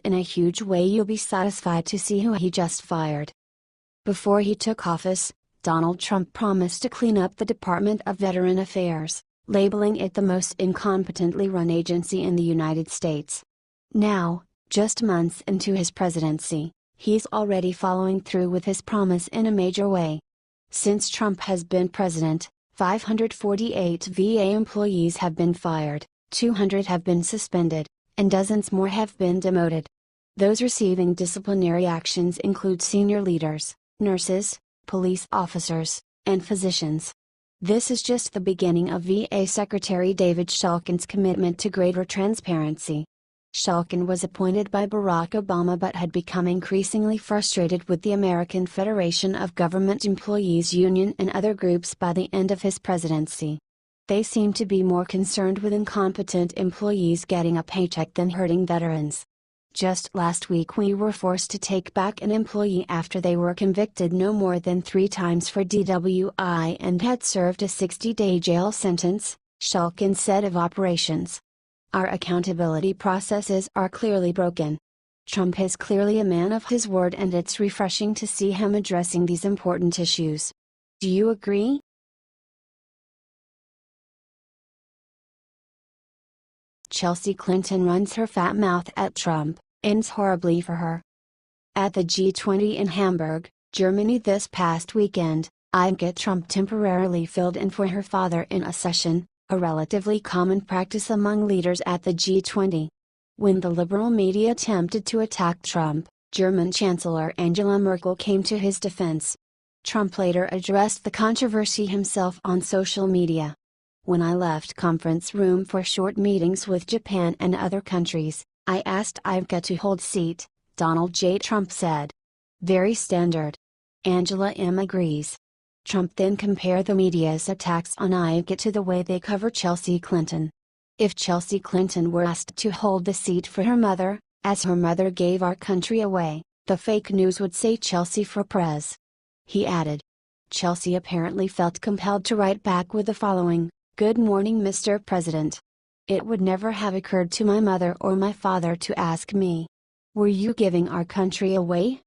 In a huge way, you'll be satisfied to see who he just fired. Before he took office, Donald Trump promised to clean up the Department of Veteran Affairs, labeling it the most incompetently run agency in the United States. Now, just months into his presidency, he's already following through with his promise in a major way. Since Trump has been president, 548 VA employees have been fired, 200 have been suspended, and dozens more have been demoted. Those receiving disciplinary actions include senior leaders, nurses, police officers, and physicians. This is just the beginning of VA Secretary David Shulkin's commitment to greater transparency. Shulkin was appointed by Barack Obama but had become increasingly frustrated with the American Federation of Government Employees Union and other groups by the end of his presidency. They seem to be more concerned with incompetent employees getting a paycheck than hurting veterans. Just last week we were forced to take back an employee after they were convicted no more than 3 times for DWI and had served a 60-day jail sentence, Shulkin said of operations. Our accountability processes are clearly broken. Trump is clearly a man of his word and it's refreshing to see him addressing these important issues. Do you agree? Chelsea Clinton runs her fat mouth at Trump, ends horribly for her. At the G20 in Hamburg, Germany this past weekend, Ivanka Trump temporarily filled in for her father in a session, a relatively common practice among leaders at the G20. When the liberal media attempted to attack Trump, German Chancellor Angela Merkel came to his defense. Trump later addressed the controversy himself on social media. When I left conference room for short meetings with Japan and other countries, I asked Ivanka to hold seat, Donald J. Trump said. Very standard. Angela M. agrees. Trump then compared the media's attacks on Ivanka to the way they cover Chelsea Clinton. If Chelsea Clinton were asked to hold the seat for her mother, as her mother gave our country away, the fake news would say Chelsea for Prez. He added. Chelsea apparently felt compelled to write back with the following, "Good morning, Mr. President. It would never have occurred to my mother or my father to ask me. Were you giving our country away?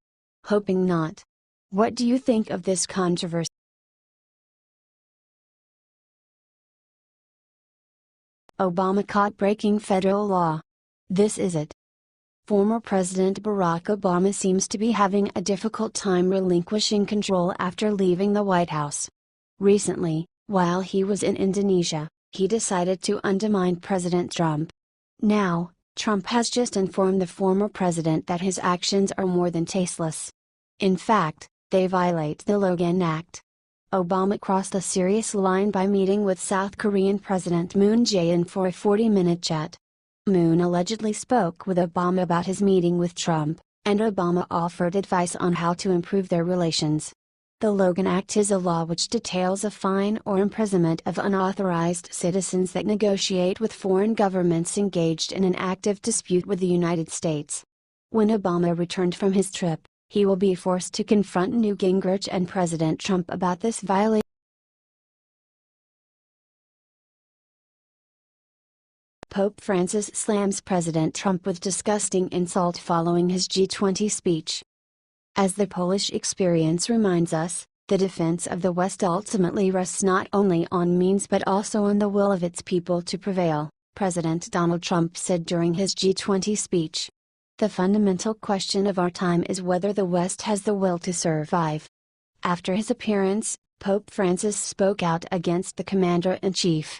Hoping not. What do you think of this controversy?" Obama caught breaking federal law. This is it. Former President Barack Obama seems to be having a difficult time relinquishing control after leaving the White House. Recently, while he was in Indonesia, he decided to undermine President Trump. Now, Trump has just informed the former president that his actions are more than tasteless. In fact, they violate the Logan Act. Obama crossed a serious line by meeting with South Korean President Moon Jae-in for a 40-minute chat. Moon allegedly spoke with Obama about his meeting with Trump, and Obama offered advice on how to improve their relations. The Logan Act is a law which details a fine or imprisonment of unauthorized citizens that negotiate with foreign governments engaged in an active dispute with the United States. When Obama returned from his trip, he will be forced to confront Newt Gingrich and President Trump about this violation. Pope Francis slams President Trump with disgusting insult following his G20 speech. As the Polish experience reminds us, the defense of the West ultimately rests not only on means but also on the will of its people to prevail, President Donald Trump said during his G20 speech. The fundamental question of our time is whether the West has the will to survive. After his appearance, Pope Francis spoke out against the commander-in-chief.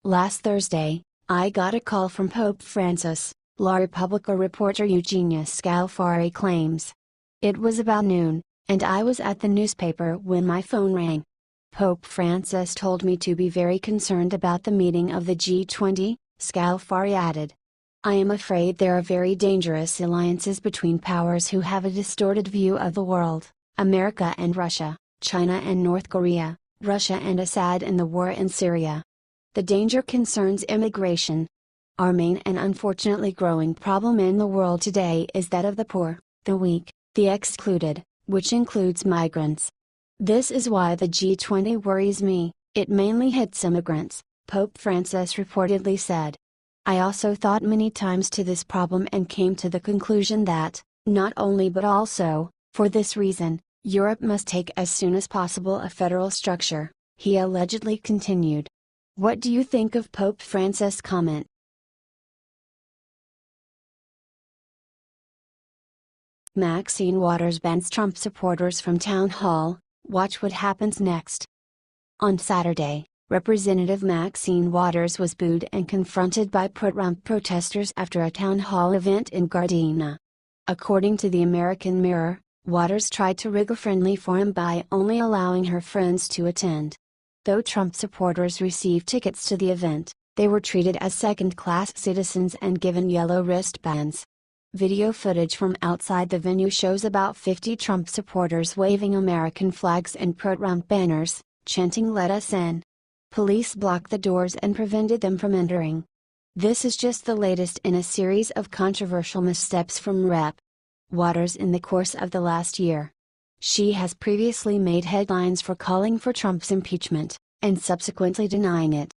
Last Thursday, I got a call from Pope Francis, La Repubblica reporter Eugenia Scalfari claims. It was about noon, and I was at the newspaper when my phone rang. Pope Francis told me to be very concerned about the meeting of the G20, Scalfari added. I am afraid there are very dangerous alliances between powers who have a distorted view of the world, America and Russia, China and North Korea, Russia and Assad and the war in Syria. The danger concerns immigration. Our main and unfortunately growing problem in the world today is that of the poor, the weak, the excluded, which includes migrants. This is why the G20 worries me, it mainly hits immigrants, Pope Francis reportedly said. I also thought many times to this problem and came to the conclusion that, not only but also, for this reason, Europe must take as soon as possible a federal structure, he allegedly continued. What do you think of Pope Francis' comment? Maxine Waters bans Trump supporters from town hall, watch what happens next. On Saturday, Representative Maxine Waters was booed and confronted by pro-Trump protesters after a town hall event in Gardena. According to the American Mirror, Waters tried to rig a friendly forum by only allowing her friends to attend. Though Trump supporters received tickets to the event, they were treated as second-class citizens and given yellow wristbands. Video footage from outside the venue shows about 50 Trump supporters waving American flags and pro-Trump banners, chanting "Let us in." Police blocked the doors and prevented them from entering. This is just the latest in a series of controversial missteps from Rep. Waters in the course of the last year. She has previously made headlines for calling for Trump's impeachment, and subsequently denying it.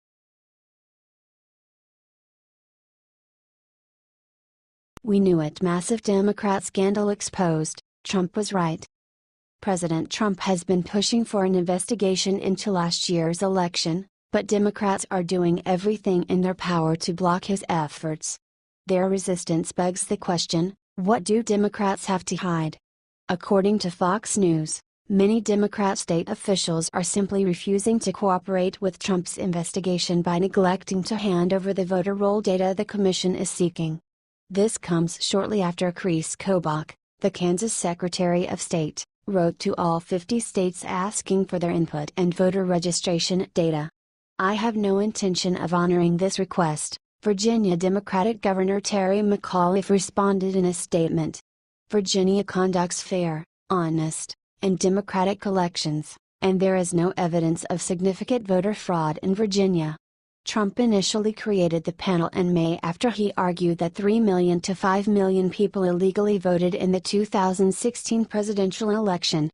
We knew it. Massive Democrat scandal exposed, Trump was right. President Trump has been pushing for an investigation into last year's election, but Democrats are doing everything in their power to block his efforts. Their resistance begs the question, what do Democrats have to hide? According to Fox News, many Democrat state officials are simply refusing to cooperate with Trump's investigation by neglecting to hand over the voter roll data the commission is seeking. This comes shortly after Chris Kobach, the Kansas Secretary of State, wrote to all 50 states asking for their input and voter registration data. I have no intention of honoring this request, Virginia Democratic Governor Terry McAuliffe responded in a statement. Virginia conducts fair, honest, and democratic elections, and there is no evidence of significant voter fraud in Virginia. Trump initially created the panel in May after he argued that 3 million to 5 million people illegally voted in the 2016 presidential election.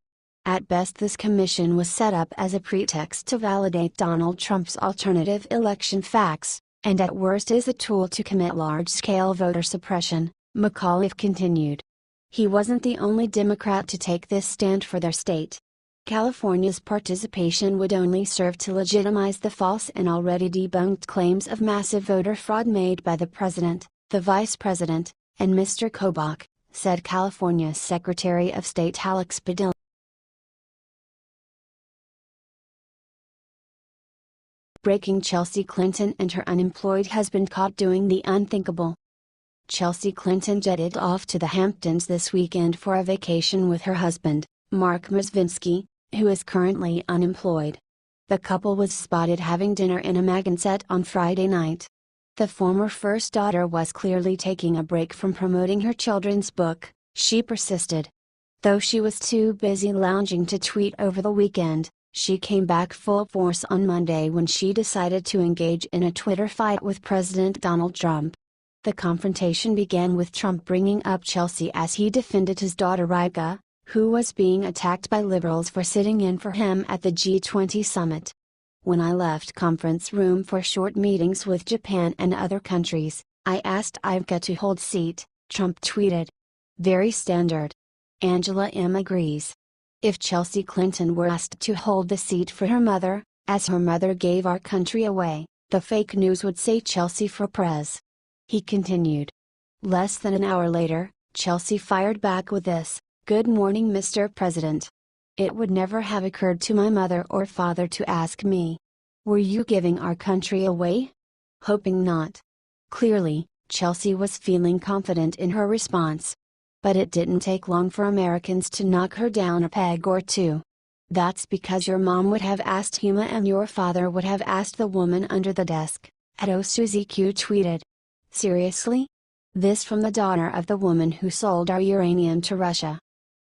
At best, this commission was set up as a pretext to validate Donald Trump's alternative election facts, and at worst is a tool to commit large-scale voter suppression, McAuliffe continued. He wasn't the only Democrat to take this stand for their state. California's participation would only serve to legitimize the false and already debunked claims of massive voter fraud made by the president, the vice president, and Mr. Kobach, said California's Secretary of State Alex Padilla. Breaking: Chelsea Clinton and her unemployed husband caught doing the unthinkable. Chelsea Clinton jetted off to the Hamptons this weekend for a vacation with her husband, Mark Mrczynski, who is currently unemployed. The couple was spotted having dinner in a Meghan set on Friday night. The former first daughter was clearly taking a break from promoting her children's book, she persisted. Though she was too busy lounging to tweet over the weekend, she came back full force on Monday when she decided to engage in a Twitter fight with President Donald Trump. The confrontation began with Trump bringing up Chelsea as he defended his daughter Rika, who was being attacked by liberals for sitting in for him at the G20 summit. When I left conference room for short meetings with Japan and other countries, I asked Ivanka to hold seat, Trump tweeted. Very standard. Angela M. agrees. If Chelsea Clinton were asked to hold the seat for her mother, as her mother gave our country away, the fake news would say Chelsea for Prez. He continued. Less than an hour later, Chelsea fired back with this. Good morning, Mr. President. It would never have occurred to my mother or father to ask me. Were you giving our country away? Hoping not. Clearly, Chelsea was feeling confident in her response. But it didn't take long for Americans to knock her down a peg or two. That's because your mom would have asked Huma and your father would have asked the woman under the desk, Ado Suzy Q tweeted. Seriously? This from the daughter of the woman who sold our uranium to Russia.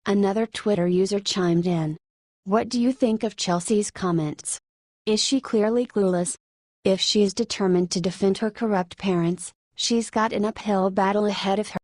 Another Twitter user chimed in. What do you think of Chelsea's comments? Is she clearly clueless? If she's determined to defend her corrupt parents, she's got an uphill battle ahead of her.